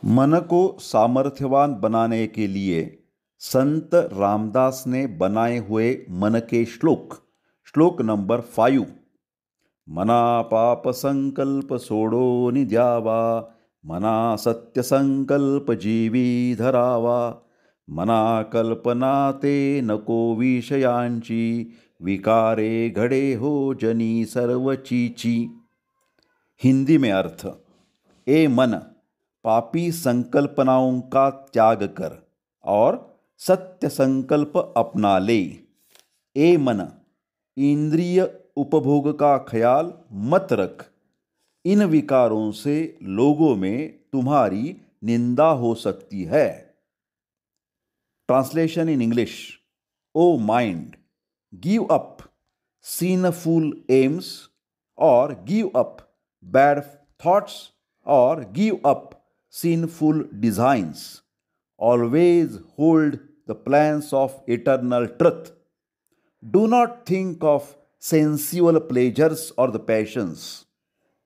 मन को सामर्थ्यवान बनाने के लिए संत रामदास ने बनाए हुए मन के श्लोक। श्लोक नंबर 5। मना पाप संकल्प सोडोनि द्यावा, मना सत्य संकल्प जीवी धरावा, मना कल्पना ते नको विषयांची, विकारे घडे हो जनी सर्व चीची। हिंदी में अर्थ: ए मन, पापी संकल्पनाओं का त्याग कर और सत्य संकल्प अपना ले। ए मन, इंद्रिय उपभोग का ख्याल मत रख। इन विकारों से लोगों में तुम्हारी निंदा हो सकती है। Translation in English: O mind, give up sinful aims, or give up bad thoughts, or give up sinful designs. Always hold the plans of eternal truth. Do not think of sensual pleasures or the passions.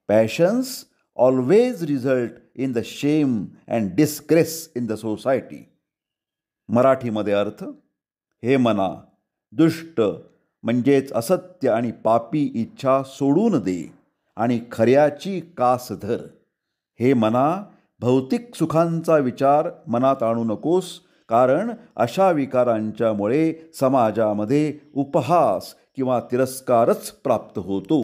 Passions always result in the shame and disgrace in the society. मराठीमध्ये अर्थ: हे मना, दुष्ट म्हणजेच असत्य आणि पापी इच्छा सोडून दे आणि खऱ्याची कास धर. हे मना, भौतिक सुखांचा विचार मनात आणू नकोस, कारण अशा विकारांच्यामुळे समाजामध्ये उपहास किंवा तिरस्कारच प्राप्त होतो.